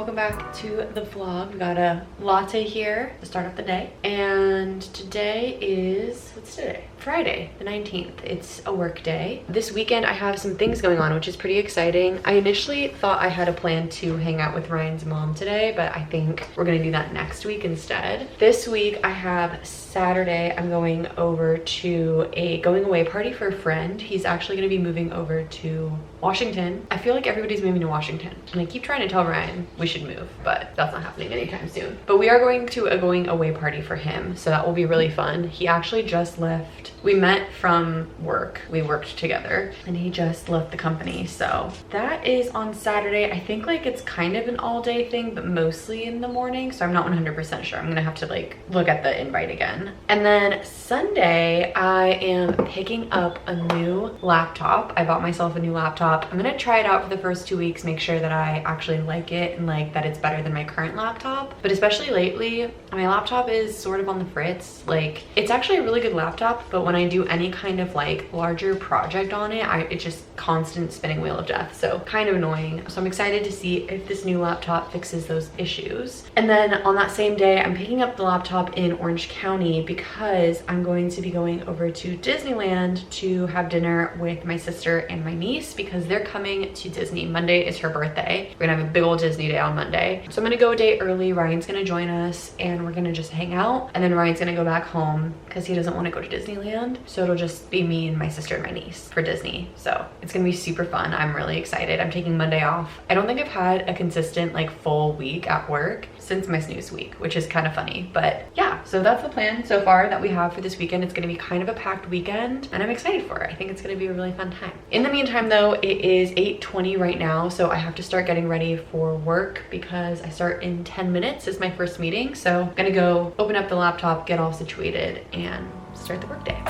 welcome back to the vlog. We got a latte here to start off the day. And today is, what's today? Friday, the 19th. It's a work day. This weekend I have some things going on, which is pretty exciting. I initially thought I had a plan to hang out with Ryan's mom today, but I think we're gonna do that next week instead. This week I have Saturday, I'm going over to a going away party for a friend. He's actually gonna be moving over to Washington. I feel like everybody's moving to Washington, and I keep trying to tell Ryan we should move, but that's not happening anytime soon. But we are going to a going away party for him, so that will be really fun. He actually just left. We met from work. We worked together, and he just left the company. So that is on Saturday. I think like it's kind of an all-day thing, but mostly in the morning, so I'm not 100% sure. I'm gonna have to like look at the invite again. And then Sunday, I am picking up a new laptop. I bought myself a new laptop. I'm gonna try it out for the first 2 weeks, make sure that I actually like it and like that it's better than my current laptop. But especially lately, my laptop is sort of on the fritz. Like, it's actually a really good laptop, but when I do any kind of like larger project on it, it's just constant spinning wheel of death. So kind of annoying. So I'm excited to see if this new laptop fixes those issues. And then on that same day, I'm picking up the laptop in Orange County because I'm going to be going over to Disneyland to have dinner with my sister and my niece because they're coming to Disney. Monday is her birthday. We're gonna have a big old Disney day on Monday. So I'm gonna go a day early. Ryan's gonna join us and we're gonna just hang out. And then Ryan's gonna go back home because he doesn't want to go to Disneyland. So it'll just be me and my sister and my niece for Disney. So it's gonna be super fun. I'm really excited. I'm taking Monday off. I don't think I've had a consistent like full week at work since my snooze week, which is kind of funny. But yeah, so that's the plan so far that we have for this weekend. It's gonna be kind of a packed weekend and I'm excited for it. I think it's gonna be a really fun time. In the meantime though, it is 8:20 right now, so I have to start getting ready for work because I start in 10 minutes is my first meeting. So I'm gonna go open up the laptop, get all situated and start the workday.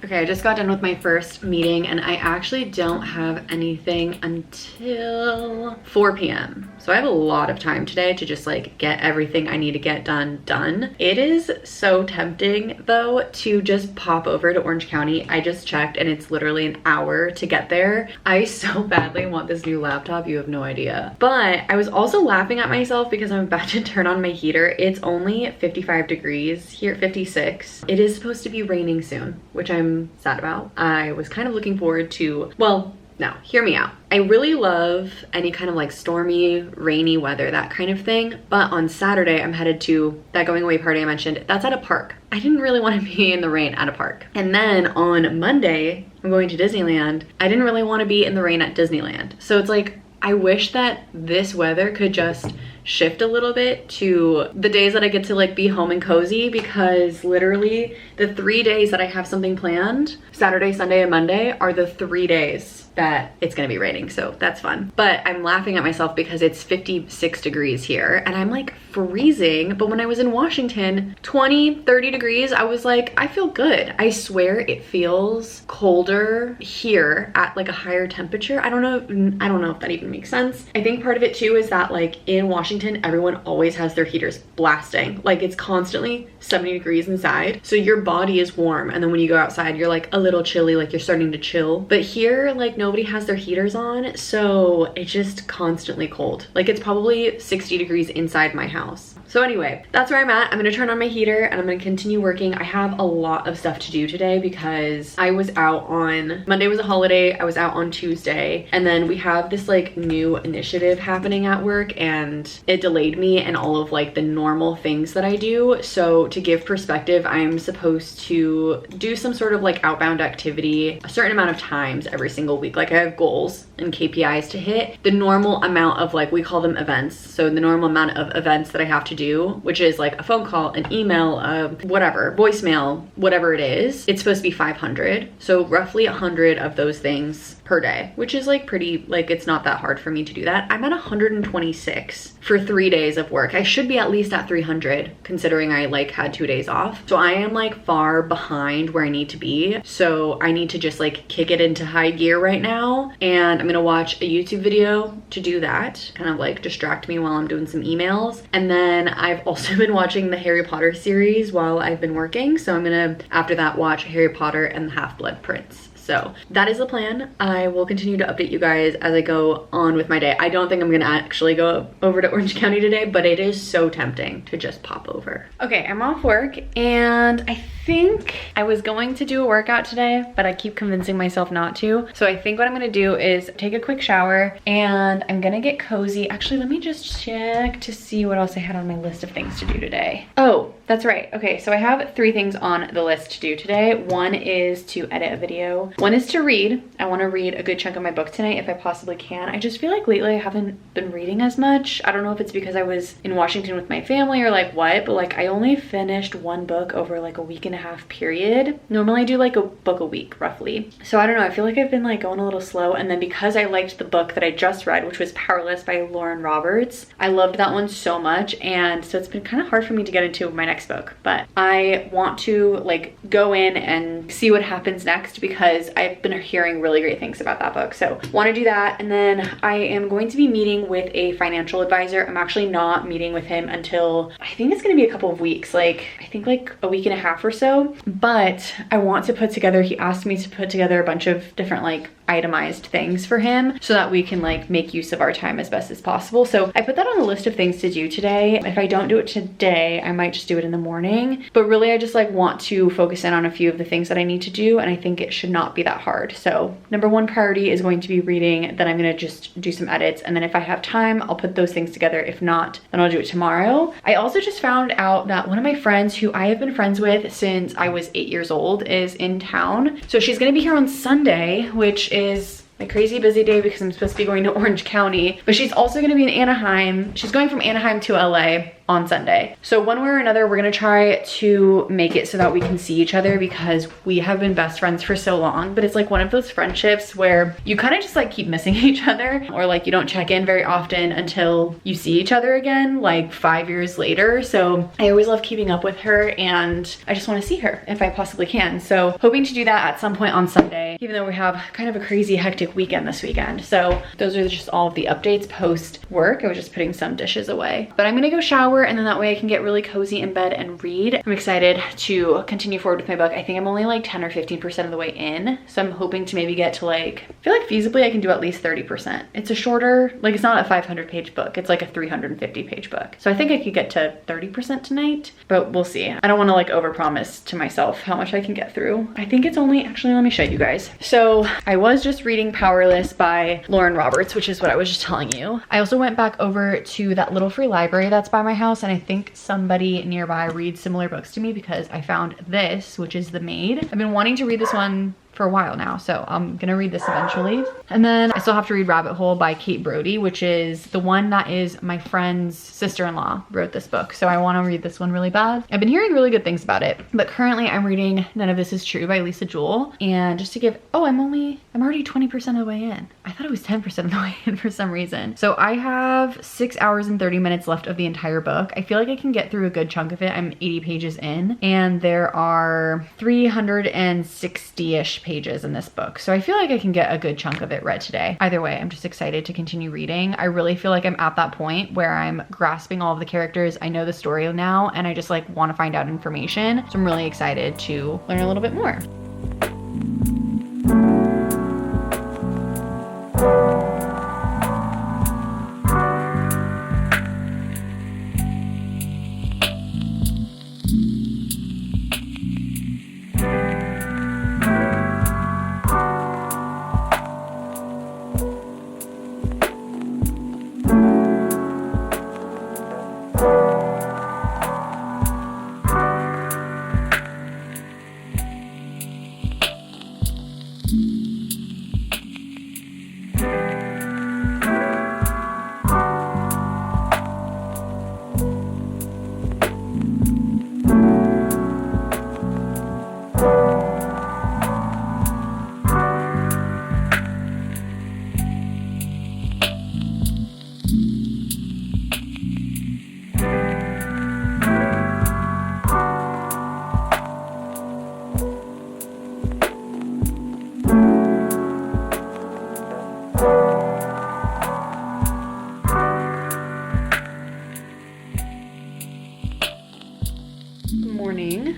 Okay, I just got done with my first meeting and I actually don't have anything until 4 p.m. So I have a lot of time today to just like get everything I need to get done. It is so tempting though to just pop over to Orange County. I just checked and it's literally an hour to get there. I so badly want this new laptop, you have no idea. But I was also laughing at myself because I'm about to turn on my heater. It's only 55 degrees here, 56. It is supposed to be raining soon, which I'm sad about. I was kind of looking forward to, well, no, hear me out. I really love any kind of like stormy, rainy weather, that kind of thing. But on Saturday, I'm headed to that going away party I mentioned. That's at a park. I didn't really want to be in the rain at a park. And then on Monday, I'm going to Disneyland. I didn't really want to be in the rain at Disneyland. So it's like, I wish that this weather could just shift a little bit to the days that I get to like be home and cozy, because literally the 3 days that I have something planned, Saturday, Sunday, and Monday, are the 3 days that it's gonna be raining, so that's fun. But I'm laughing at myself because it's 56 degrees here and I'm like freezing, but when I was in Washington, 20, 30 degrees, I was like, I feel good. I swear it feels colder here at like a higher temperature. I don't know if that even makes sense. I think part of it too is that like in Washington Washington, everyone always has their heaters blasting. Like it's constantly 70 degrees inside. So your body is warm. And then when you go outside, you're like a little chilly, like you're starting to chill. But here, like nobody has their heaters on. So it's just constantly cold. Like it's probably 60 degrees inside my house. So anyway, that's where I'm at. I'm gonna turn on my heater and I'm gonna continue working. I have a lot of stuff to do today because I was out on, Monday was a holiday, I was out on Tuesday, and then we have this like new initiative happening at work and it delayed me and all of like the normal things that I do. So to give perspective, I'm supposed to do some sort of like outbound activity a certain amount of times every single week. Like I have goals and KPIs to hit. The normal amount of like, we call them events. So the normal amount of events that I have to do, which is like a phone call, an email, whatever, voicemail, whatever it is, it's supposed to be 500. So roughly 100 of those things per day, which is like pretty, like it's not that hard for me to do that. I'm at 126 for 3 days of work. I should be at least at 300 considering I like had 2 days off. So I am like far behind where I need to be. So I need to just like kick it into high gear right now. And I'm gonna watch a YouTube video to do that, kind of like distract me while I'm doing some emails. And then I've also been watching the Harry Potter series while I've been working. So I'm gonna, after that, watch Harry Potter and the Half-Blood Prince. So that is the plan. I will continue to update you guys as I go on with my day. I don't think I'm gonna actually go over to Orange County today, but it is so tempting to just pop over. Okay, I'm off work and I think I was going to do a workout today, but I keep convincing myself not to. So I think what I'm gonna do is take a quick shower and I'm gonna get cozy. Actually, let me just check to see what else I had on my list of things to do today. Oh, that's right. Okay, so I have 3 things on the list to do today. One is to edit a video. One is to read. I want to read a good chunk of my book tonight if I possibly can. I just feel like lately I haven't been reading as much. I don't know if it's because I was in Washington with my family or like what, but like I only finished 1 book over like a week-and-a-half period. Normally I do like a book a week roughly. So I don't know, I feel like I've been like going a little slow. And then because I liked the book that I just read, which was Powerless by Lauren Roberts, I loved that one so much. And so it's been kind of hard for me to get into my next book, but I want to like go in and see what happens next because I've been hearing really great things about that book. So want to do that. And then I am going to be meeting with a financial advisor. I'm actually not meeting with him until I think it's going to be a couple of weeks, like I think like a week and a half or so. But I want to put together, he asked me to put together a bunch of different like itemized things for him so that we can like make use of our time as best as possible. So I put that on the list of things to do today. If I don't do it today, I might just do it in the morning. But really I just like want to focus in on a few of the things that I need to do, and I think it should not be that hard. So number 1 priority is going to be reading. Then I'm going to just do some edits, and then if I have time I'll put those things together. If not, then I'll do it tomorrow. I also just found out that one of my friends who I have been friends with since I was 8 years old is in town. So she's going to be here on Sunday, which is my crazy busy day because I'm supposed to be going to Orange County, but she's also going to be in Anaheim. She's going from Anaheim to LA on Sunday. So one way or another, we're gonna try to make it so that we can see each other because we have been best friends for so long, but it's like one of those friendships where you kind of just like keep missing each other, or like you don't check in very often until you see each other again, like 5 years later. So I always love keeping up with her and I just wanna see her if I possibly can. So hoping to do that at some point on Sunday, even though we have kind of a crazy hectic weekend this weekend. So those are just all of the updates post work. I was just putting some dishes away, but I'm gonna go shower and then that way I can get really cozy in bed and read. I'm excited to continue forward with my book. I think I'm only like 10 or 15% of the way in. So I'm hoping to maybe get to like, I feel like feasibly I can do at least 30%. It's a shorter, like it's not a 500-page book. It's like a 350-page book. So I think I could get to 30% tonight, but we'll see. I don't want to like overpromise to myself how much I can get through. I think it's only, actually let me show you guys. So I was just reading Powerless by Lauren Roberts, which is what I was just telling you. I also went back over to that little free library that's by my house, and I think somebody nearby reads similar books to me because I found this, which is The Maid. I've been wanting to read this one for a while now, so I'm gonna read this eventually. And then I still have to read Rabbit Hole by Kate Brody, which is the one that is my friend's sister-in-law wrote this book, so I want to read this one really bad. I've been hearing really good things about it, but currently I'm reading None of This Is True by Lisa Jewell. And just to give, oh, I'm already 20% of the way in. I thought it was 10% of the way in for some reason. So I have 6 hours and 30 minutes left of the entire book. I feel like I can get through a good chunk of it. I'm 80 pages in, and there are 360-ish pages in this book. So I feel like I can get a good chunk of it read today. Either way, I'm just excited to continue reading. I really feel like I'm at that point where I'm grasping all of the characters. I know the story now, and I just like want to find out information. So I'm really excited to learn a little bit more.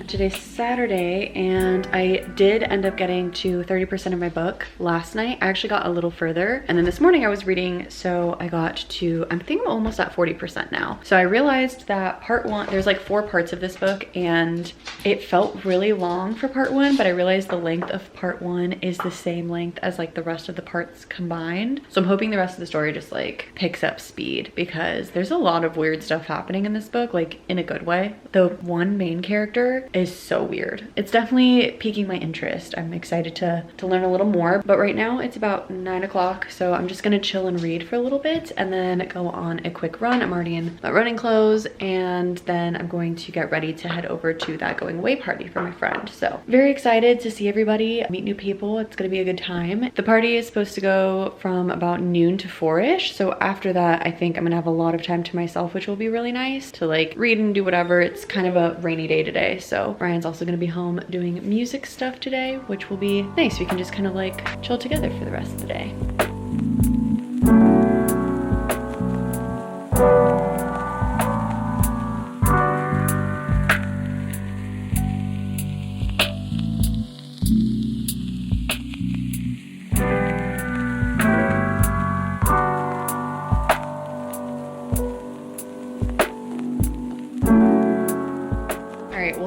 Today's Saturday, and I did end up getting to 30% of my book last night. I actually got a little further, and then this morning I was reading, so I got to, I'm thinking I'm almost at 40% now. So I realized that part one, there's like 4 parts of this book, and it felt really long for part 1, but I realized the length of part 1 is the same length as like the rest of the parts combined. So I'm hoping the rest of the story just like picks up speed, because there's a lot of weird stuff happening in this book, like in a good way. The one main character is so weird. It's definitely piquing my interest. I'm excited to learn a little more, but right now it's about 9 o'clock, so I'm just gonna chill and read for a little bit and then go on a quick run. I'm already in my running clothes, and then I'm going to get ready to head over to that going away party for my friend. So very excited to see everybody, meet new people. It's gonna be a good time. The party is supposed to go from about noon to 4-ish, so after that I think I'm gonna have a lot of time to myself, which will be really nice to like read and do whatever. It's kind of a rainy day today, so Ryan's also gonna be home doing music stuff today, which will be nice. We can just kind of like chill together for the rest of the day.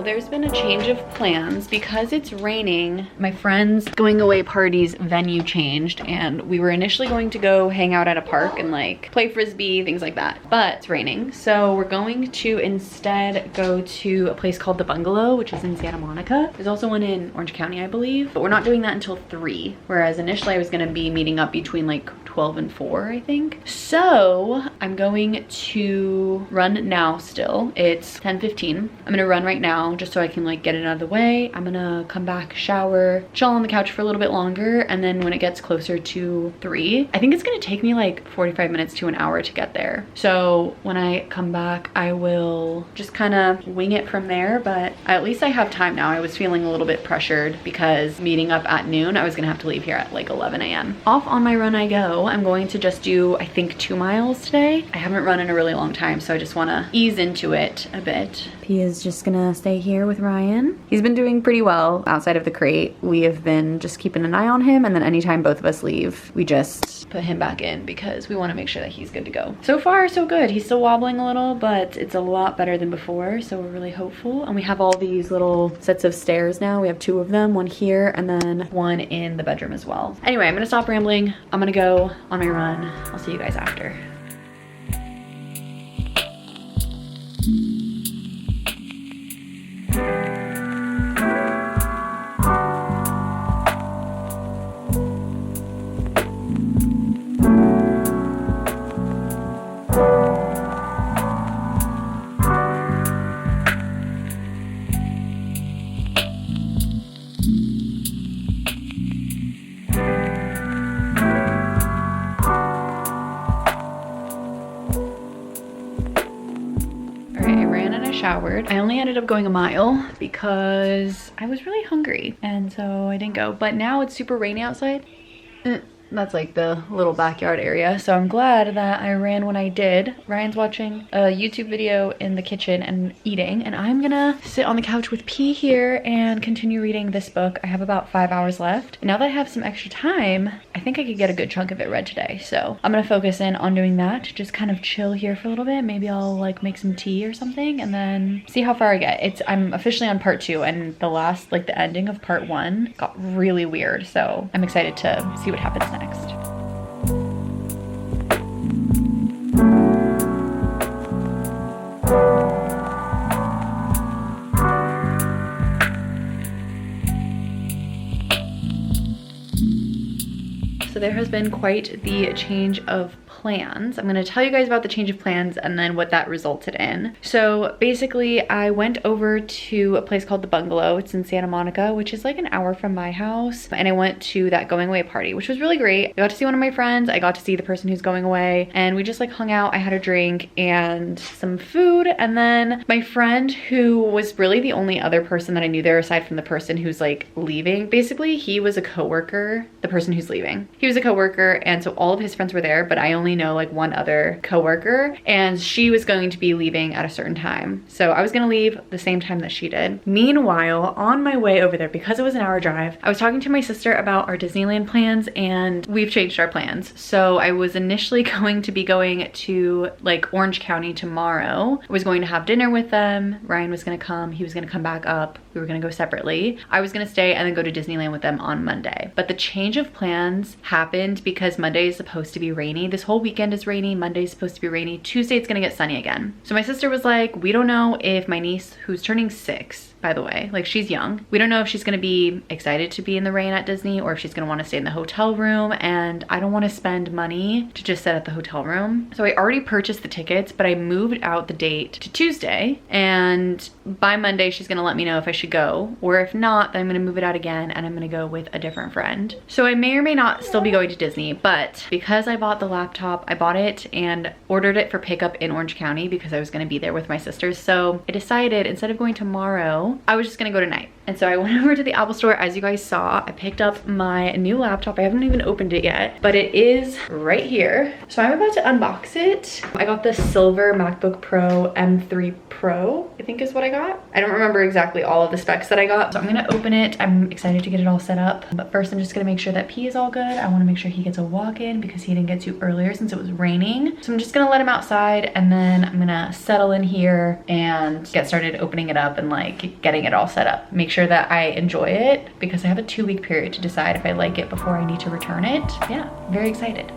There's been a change of plans because it's raining. My friend's going away party's venue changed, and we were initially going to go hang out at a park and like play frisbee, things like that, but it's raining, so we're going to instead go to a place called The Bungalow, which is in Santa Monica. There's also one in Orange County, I believe, but we're not doing that until 3, whereas initially I was gonna be meeting up between like 12 and 4, I think. So I'm going to run now still. It's 10:15. I'm gonna run right now just so I can like get it out of the way. I'm gonna come back, shower, chill on the couch for a little bit longer, and then when it gets closer to 3, I think it's gonna take me like 45 minutes to an hour to get there. So when I come back, I will just kind of wing it from there, but at least I have time now. I was feeling a little bit pressured because meeting up at noon, I was gonna have to leave here at like 11 a.m. Off on my run I go. I'm going to just do, I think, 2 miles today. I haven't run in a really long time, so I just wanna ease into it a bit. He is just gonna stay here with Ryan. He's been doing pretty well outside of the crate. We have been just keeping an eye on him, and then anytime both of us leave, we just put him back in because we wanna make sure that he's good to go. So far, so good. He's still wobbling a little, but it's a lot better than before, so we're really hopeful. And we have all these little sets of stairs now. We have 2 of them, one here and then one in the bedroom as well. Anyway, I'm gonna stop rambling. I'm gonna go on my run. I'll see you guys after. showered. I only ended up going a mile because I was really hungry and so I didn't go. But now it's super rainy outside. That's like the little backyard area. So I'm glad that I ran when I did. Ryan's watching a YouTube video in the kitchen and eating, and I'm gonna sit on the couch with P here and continue reading this book. I have about 5 hours left. And now that I have some extra time, I think I could get a good chunk of it read today. So I'm gonna focus in on doing that, just kind of chill here for a little bit. Maybe I'll like make some tea or something and then see how far I get. I'm officially on part 2, and the last, like the ending of part 1 got really weird. So I'm excited to see what happens next. So there has been quite the change of plans. I'm going to tell you guys about the change of plans and then what that resulted in. So basically I went over to a place called The Bungalow. It's in Santa Monica, which is like an hour from my house. And I went to that going away party, which was really great. I got to see one of my friends. I got to see the person who's going away, and we just like hung out. I had a drink and some food. And then my friend, who was really the only other person that I knew there aside from the person who's like leaving, basically he was a coworker, the person who's leaving. He was a coworker, and so all of his friends were there, but I only know like one other coworker, and she was going to be leaving at a certain time. So I was gonna leave the same time that she did. Meanwhile, on my way over there, because it was an hour drive, I was talking to my sister about our Disneyland plans, and we've changed our plans. So I was initially going to be going to like Orange County tomorrow. I was going to have dinner with them. Ryan was gonna come, he was gonna come back up. We were gonna go separately. I was gonna stay and then go to Disneyland with them on Monday. But the change of plans happened because Monday is supposed to be rainy. This whole weekend is rainy. Monday is supposed to be rainy. Tuesday it's gonna get sunny again. So my sister was like, we don't know if my niece, who's turning 6, by the way, like she's young, we don't know if she's gonna be excited to be in the rain at Disney or if she's gonna want to stay in the hotel room, and I don't want to spend money to just sit at the hotel room. So I already purchased the tickets, but I moved out the date to Tuesday, and by Monday she's gonna let me know if I should go, or if not, then I'm gonna move it out again and I'm gonna go with a different friend. So I may or may not still be going to Disney, but because I bought the laptop, I bought it and ordered it for pickup in Orange County because I was gonna be there with my sisters. So I decided instead of going tomorrow, I was just gonna go tonight. And so I went over to the Apple store, as you guys saw. I picked up my new laptop. I haven't even opened it yet, but it is right here. So I'm about to unbox it. I got the silver MacBook Pro M3 Pro, I think is what I got. I don't remember exactly all of the specs that I got. So I'm gonna open it. I'm excited to get it all set up. But first I'm just gonna make sure that P is all good. I wanna make sure he gets a walk-in because he didn't get to earlier since it was raining. So I'm just gonna let him outside, and then I'm gonna settle in here and get started opening it up and like getting it all set up. Make sure that I enjoy it because I have a 2-week period to decide if I like it before I need to return it. Yeah, very excited.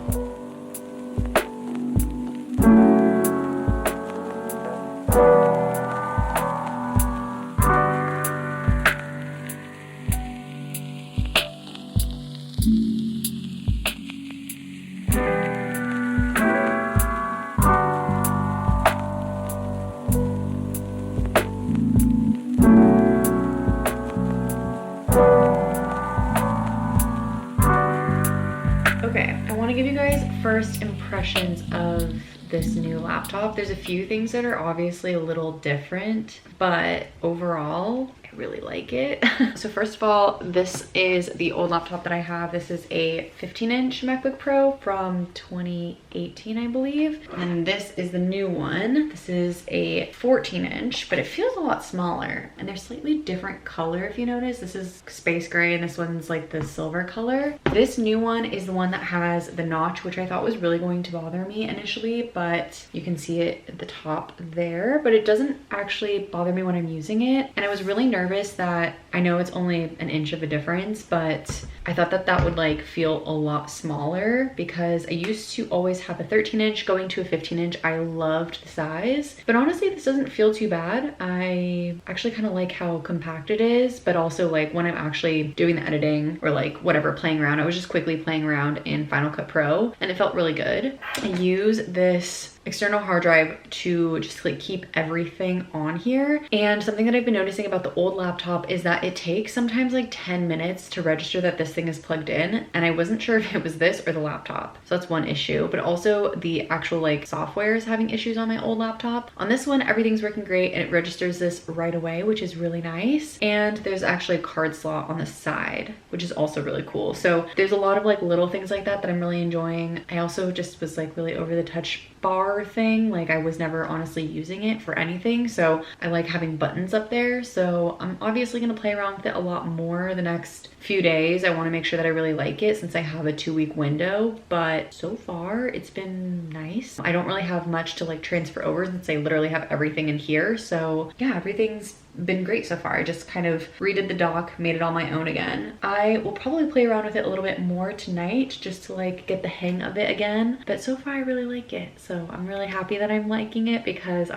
Give you guys first impressions of this new laptop. There's a few things that are obviously a little different, but overall I really like it. So first of all, this is the old laptop that I have. This is a 15-inch MacBook Pro from 2018, I believe. And this is the new one. This is a 14-inch, but it feels a lot smaller, and they're slightly different color if you notice. This is space gray and this one's like the silver color. This new one is the one that has the notch, which I thought was really going to bother me initially, but you can see it at the top there, but it doesn't actually bother me when I'm using it. And I was really nervous that, I know it's only an inch of a difference, but I thought that that would like feel a lot smaller because I used to always have a 13-inch going to a 15-inch. I loved the size, but honestly this doesn't feel too bad. I actually kind of like how compact it is, but also like when I'm actually doing the editing or like whatever, playing around, I was just quickly playing around in Final Cut Pro and it felt really good. I use this external hard drive to just like keep everything on here. And something that I've been noticing about the old laptop is that it takes sometimes like 10 minutes to register that this thing is plugged in, and I wasn't sure if it was this or the laptop. So that's one issue, but also the actual like software is having issues on my old laptop. On this one, everything's working great and it registers this right away, which is really nice. And there's actually a card slot on the side, which is also really cool. So there's a lot of like little things like that I'm really enjoying. I also just was like really over the touch bar thing. Like I was never honestly using it for anything. So I like having buttons up there. So I'm obviously gonna play around with it a lot more the next few days. I want to make sure that I really like it since I have a 2-week window, but so far it's been nice. I don't really have much to like transfer over since I literally have everything in here. So yeah, everything's been great so far. I just kind of redid the dock, made it on my own again. I will probably play around with it a little bit more tonight just to like get the hang of it again. But so far I really like it. So I'm really happy that I'm liking it because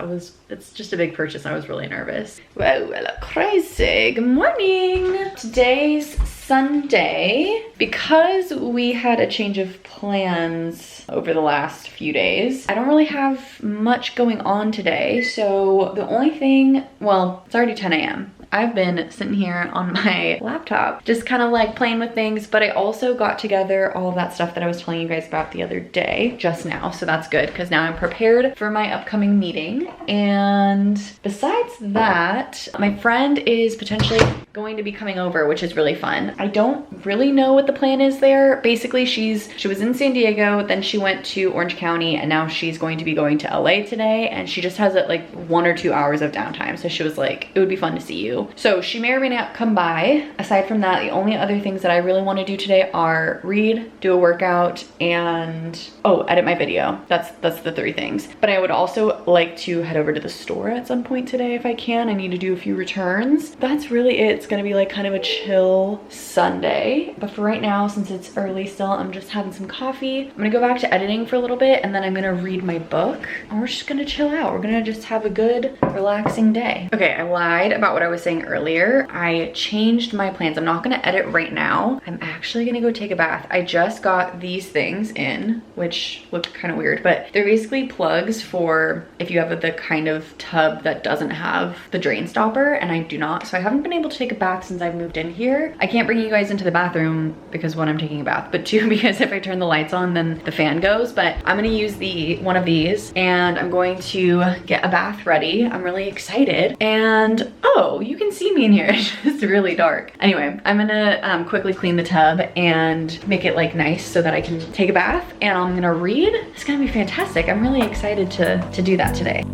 it's just a big purchase. I was really nervous. Whoa, I look crazy. Good morning. Today's Sunday. Because we had a change of plans over the last few days, I don't really have much going on today. So the only thing, well, it's already 10 a.m. I've been sitting here on my laptop, just kind of like playing with things, but I also got together all of that stuff that I was telling you guys about the other day just now. So that's good because now I'm prepared for my upcoming meeting. And besides that, my friend is potentially going to be coming over, which is really fun. I don't really know what the plan is there. Basically, she was in San Diego, then she went to Orange County, and now she's going to be going to LA today, and she just has like 1 or 2 hours of downtime. So she was like, it would be fun to see you. So she may or may not come by. Aside from that, the only other things that I really want to do today are read, do a workout, and edit my video. That's the 3 things. But I would also like to head over to the store at some point today if I can. I need to do a few returns. That's really it. It's gonna be like kind of a chill Sunday. But for right now, since it's early still, I'm just having some coffee. I'm gonna go back to editing for a little bit and then I'm gonna read my book, and we're just gonna chill out. We're gonna just have a good, relaxing day. Okay, I lied about what I was saying earlier. I changed my plans. I'm not gonna edit right now. I'm actually gonna go take a bath. I just got these things in, which look kind of weird, but they're basically plugs for if you have the kind of tub that doesn't have the drain stopper, and I do not. So I haven't been able to take a bath since I've moved in here. I can't bring you guys into the bathroom because 1, I'm taking a bath, but 2, because if I turn the lights on, then the fan goes. But I'm gonna use one of these and I'm going to get a bath ready. I'm really excited. And oh, you can see me in here. It's just really dark. Anyway, I'm gonna quickly clean the tub and make it like nice so that I can take a bath, and I'm gonna read. It's gonna be fantastic. I'm really excited to do that today.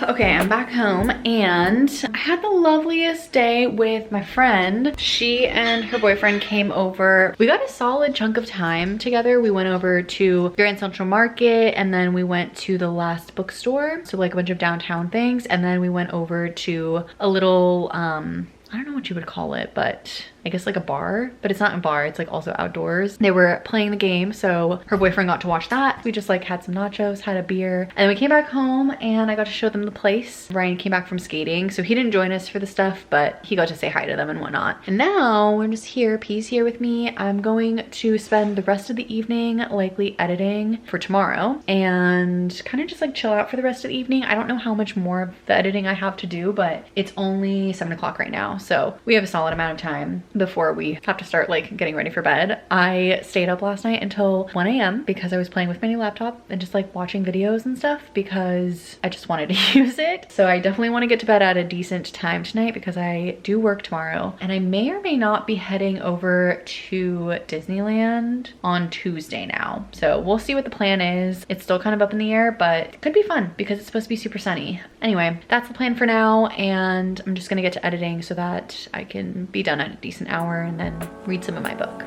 Okay, I'm back home and I had the loveliest day with my friend. She and her boyfriend came over. We got a solid chunk of time together. We went over to Grand Central Market, and then we went to the last bookstore. So like a bunch of downtown things. And then we went over to a little, I don't know what you would call it, but I guess like a bar, but it's not a bar, it's like also outdoors. They were playing the game, so her boyfriend got to watch that. We just like had some nachos, had a beer, and then we came back home and I got to show them the place. Ryan came back from skating, so he didn't join us for the stuff, but he got to say hi to them and whatnot. And now we're just here, P's here with me. I'm going to spend the rest of the evening likely editing for tomorrow and kind of just like chill out for the rest of the evening. I don't know how much more of the editing I have to do, but it's only 7 o'clock right now, so we have a solid amount of time before we have to start like getting ready for bed. I stayed up last night until 1 a.m. because I was playing with my new laptop and just like watching videos and stuff because I just wanted to use it. So I definitely want to get to bed at a decent time tonight because I do work tomorrow, and I may or may not be heading over to Disneyland on Tuesday now. So we'll see what the plan is. It's still kind of up in the air, but it could be fun because it's supposed to be super sunny. Anyway, that's the plan for now, and I'm just gonna get to editing so that I can be done at a decent hour and then read some of my book.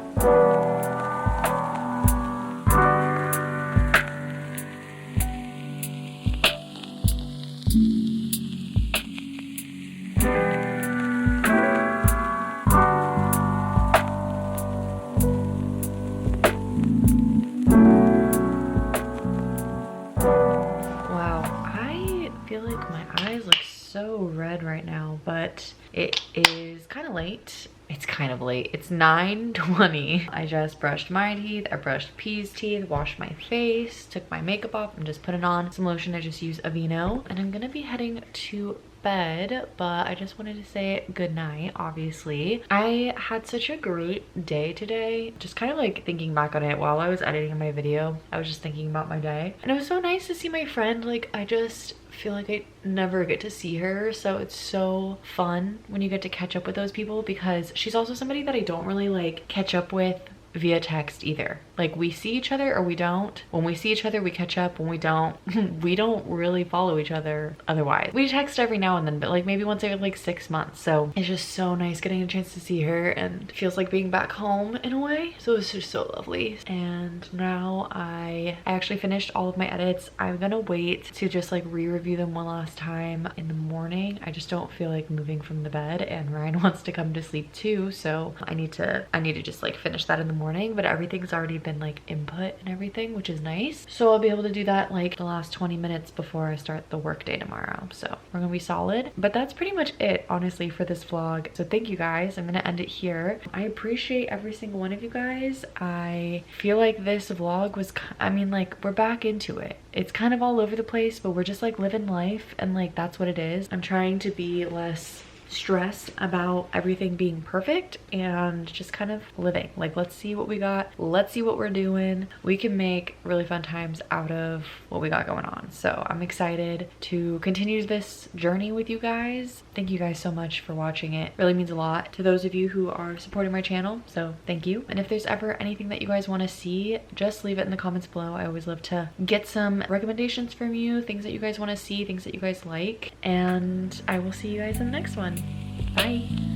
Wow, I feel like my eyes look so red right now, but it is kind of late. It's kind of late. It's 9:20. I just brushed my teeth. I brushed P's teeth, washed my face, took my makeup off, and just putting on some lotion. I just use Aveeno. And I'm gonna be heading to bed, but I just wanted to say good night. Obviously, I had such a great day today. Just kind of like thinking back on it while I was editing my video, I was just thinking about my day, and it was so nice to see my friend. Like, I just feel like I never get to see her, so it's so fun when you get to catch up with those people, because she's also somebody that I don't really like catch up with via text either. Like, we see each other or we don't. When we see each other, we catch up. When we don't, we don't really follow each other otherwise. We text every now and then, but like maybe once every like 6 months. So it's just so nice getting a chance to see her, and it feels like being back home in a way. So it's just so lovely. And now I actually finished all of my edits. I'm gonna wait to just like re-review them one last time in the morning. I just don't feel like moving from the bed, and Ryan wants to come to sleep too, so I need to just like finish that in the morning. But everything's already been like input and everything, which is nice, so I'll be able to do that like the last 20 minutes before I start the work day tomorrow. So we're gonna be solid. But that's pretty much it, honestly, for this vlog. So thank you guys. I'm gonna end it here. I appreciate every single one of you guys. I feel like this vlog was, I mean, like, we're back into it. It's kind of all over the place, but we're just like living life, and like that's what it is. I'm trying to be less stress about everything being perfect and just kind of living. Like, let's see what we got, let's see what we're doing. We can make really fun times out of what we got going on. So I'm excited to continue this journey with you guys. Thank you guys so much for watching. It really means a lot to those of you who are supporting my channel, so thank you. And if there's ever anything that you guys want to see, just leave it in the comments below. I always love to get some recommendations from you, things that you guys want to see, things that you guys like, and I will see you guys in the next one. Bye.